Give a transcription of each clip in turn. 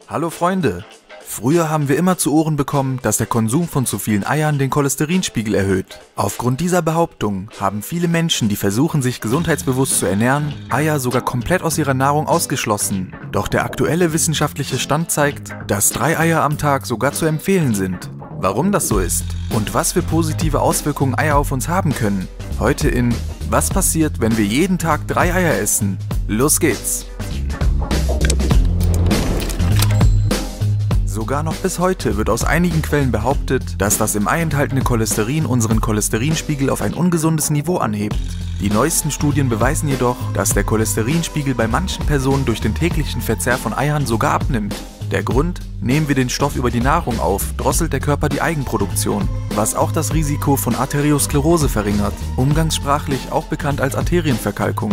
Hallo Freunde! Früher haben wir immer zu Ohren bekommen, dass der Konsum von zu vielen Eiern den Cholesterinspiegel erhöht. Aufgrund dieser Behauptung haben viele Menschen, die versuchen, sich gesundheitsbewusst zu ernähren, Eier sogar komplett aus ihrer Nahrung ausgeschlossen. Doch der aktuelle wissenschaftliche Stand zeigt, dass 3 Eier am Tag sogar zu empfehlen sind. Warum das so ist und was für positive Auswirkungen Eier auf uns haben können, heute in Was passiert, wenn wir jeden Tag 3 Eier essen? Los geht's! Sogar noch bis heute wird aus einigen Quellen behauptet, dass das im Ei enthaltene Cholesterin unseren Cholesterinspiegel auf ein ungesundes Niveau anhebt. Die neuesten Studien beweisen jedoch, dass der Cholesterinspiegel bei manchen Personen durch den täglichen Verzehr von Eiern sogar abnimmt. Der Grund? Nehmen wir den Stoff über die Nahrung auf, drosselt der Körper die Eigenproduktion, was auch das Risiko von Arteriosklerose verringert, umgangssprachlich auch bekannt als Arterienverkalkung.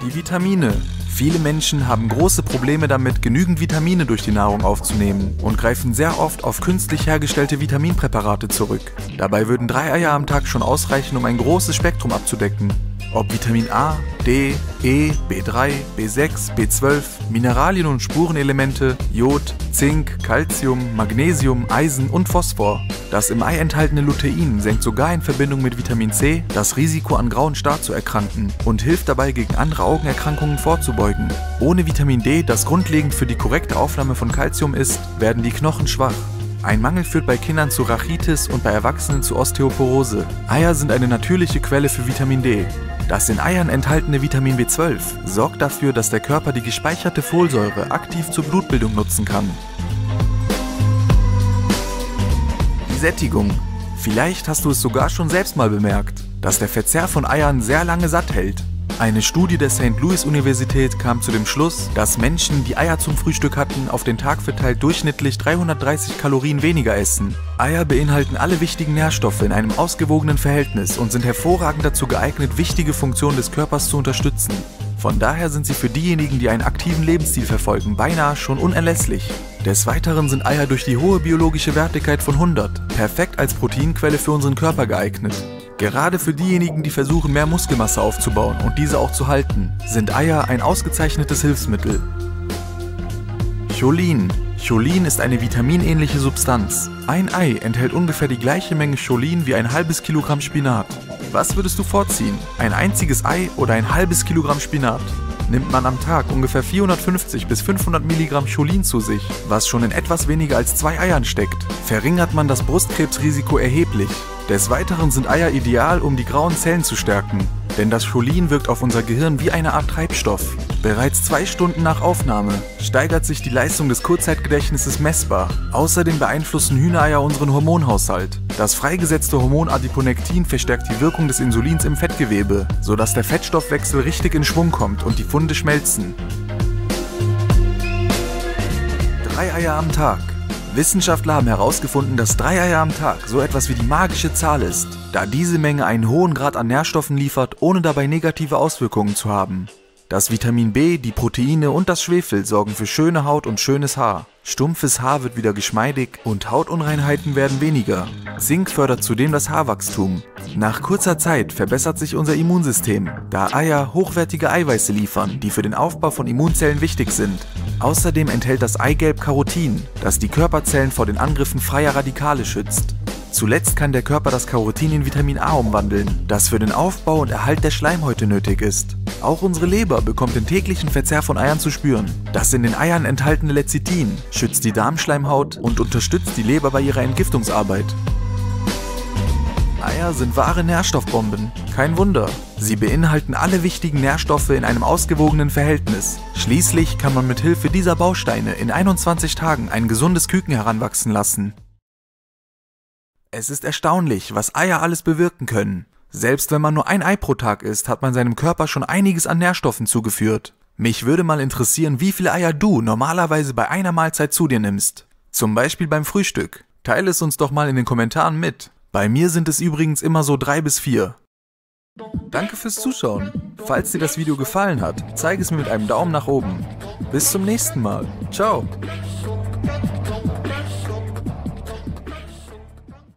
Die Vitamine. Viele Menschen haben große Probleme damit, genügend Vitamine durch die Nahrung aufzunehmen und greifen sehr oft auf künstlich hergestellte Vitaminpräparate zurück. Dabei würden 3 Eier am Tag schon ausreichen, um ein großes Spektrum abzudecken. Ob Vitamin A, D, E, B3, B6, B12, Mineralien und Spurenelemente, Jod, Zink, Calcium, Magnesium, Eisen und Phosphor. Das im Ei enthaltene Lutein senkt sogar in Verbindung mit Vitamin C das Risiko an grauen Star zu erkranken und hilft dabei, gegen andere Augenerkrankungen vorzubeugen. Ohne Vitamin D, das grundlegend für die korrekte Aufnahme von Calcium ist, werden die Knochen schwach. Ein Mangel führt bei Kindern zu Rachitis und bei Erwachsenen zu Osteoporose. Eier sind eine natürliche Quelle für Vitamin D. Das in Eiern enthaltene Vitamin B12 sorgt dafür, dass der Körper die gespeicherte Folsäure aktiv zur Blutbildung nutzen kann. Die Sättigung. Vielleicht hast du es sogar schon selbst mal bemerkt, dass der Verzehr von Eiern sehr lange satt hält. Eine Studie der St. Louis Universität kam zu dem Schluss, dass Menschen, die Eier zum Frühstück hatten, auf den Tag verteilt durchschnittlich 330 Kalorien weniger essen. Eier beinhalten alle wichtigen Nährstoffe in einem ausgewogenen Verhältnis und sind hervorragend dazu geeignet, wichtige Funktionen des Körpers zu unterstützen. Von daher sind sie für diejenigen, die einen aktiven Lebensstil verfolgen, beinahe schon unerlässlich. Des Weiteren sind Eier durch die hohe biologische Wertigkeit von 100 perfekt als Proteinquelle für unseren Körper geeignet. Gerade für diejenigen, die versuchen, mehr Muskelmasse aufzubauen und diese auch zu halten, sind Eier ein ausgezeichnetes Hilfsmittel. Cholin. Cholin ist eine vitaminähnliche Substanz. Ein Ei enthält ungefähr die gleiche Menge Cholin wie ein halbes Kilogramm Spinat. Was würdest du vorziehen? Ein einziges Ei oder ein halbes Kilogramm Spinat? Nimmt man am Tag ungefähr 450 bis 500 Milligramm Cholin zu sich, was schon in etwas weniger als 2 Eiern steckt, verringert man das Brustkrebsrisiko erheblich. Des Weiteren sind Eier ideal, um die grauen Zellen zu stärken, denn das Cholin wirkt auf unser Gehirn wie eine Art Treibstoff. Bereits 2 Stunden nach Aufnahme steigert sich die Leistung des Kurzzeitgedächtnisses messbar. Außerdem beeinflussen Hühnereier unseren Hormonhaushalt. Das freigesetzte Hormon Adiponektin verstärkt die Wirkung des Insulins im Fettgewebe, sodass der Fettstoffwechsel richtig in Schwung kommt und die Funde schmelzen. 3 Eier am Tag. Wissenschaftler haben herausgefunden, dass 3 Eier am Tag so etwas wie die magische Zahl ist, da diese Menge einen hohen Grad an Nährstoffen liefert, ohne dabei negative Auswirkungen zu haben. Das Vitamin B, die Proteine und das Schwefel sorgen für schöne Haut und schönes Haar. Stumpfes Haar wird wieder geschmeidig und Hautunreinheiten werden weniger. Zink fördert zudem das Haarwachstum. Nach kurzer Zeit verbessert sich unser Immunsystem, da Eier hochwertige Eiweiße liefern, die für den Aufbau von Immunzellen wichtig sind. Außerdem enthält das Eigelb Carotin, das die Körperzellen vor den Angriffen freier Radikale schützt. Zuletzt kann der Körper das Carotin in Vitamin A umwandeln, das für den Aufbau und Erhalt der Schleimhäute nötig ist. Auch unsere Leber bekommt den täglichen Verzehr von Eiern zu spüren. Das in den Eiern enthaltene Lecithin schützt die Darmschleimhaut und unterstützt die Leber bei ihrer Entgiftungsarbeit. Eier sind wahre Nährstoffbomben. Kein Wunder. Sie beinhalten alle wichtigen Nährstoffe in einem ausgewogenen Verhältnis. Schließlich kann man mit Hilfe dieser Bausteine in 21 Tagen ein gesundes Küken heranwachsen lassen. Es ist erstaunlich, was Eier alles bewirken können. Selbst wenn man nur ein Ei pro Tag isst, hat man seinem Körper schon einiges an Nährstoffen zugeführt. Mich würde mal interessieren, wie viele Eier du normalerweise bei einer Mahlzeit zu dir nimmst. Zum Beispiel beim Frühstück. Teile es uns doch mal in den Kommentaren mit. Bei mir sind es übrigens immer so 3 bis 4. Danke fürs Zuschauen. Falls dir das Video gefallen hat, zeige es mir mit einem Daumen nach oben. Bis zum nächsten Mal. Ciao.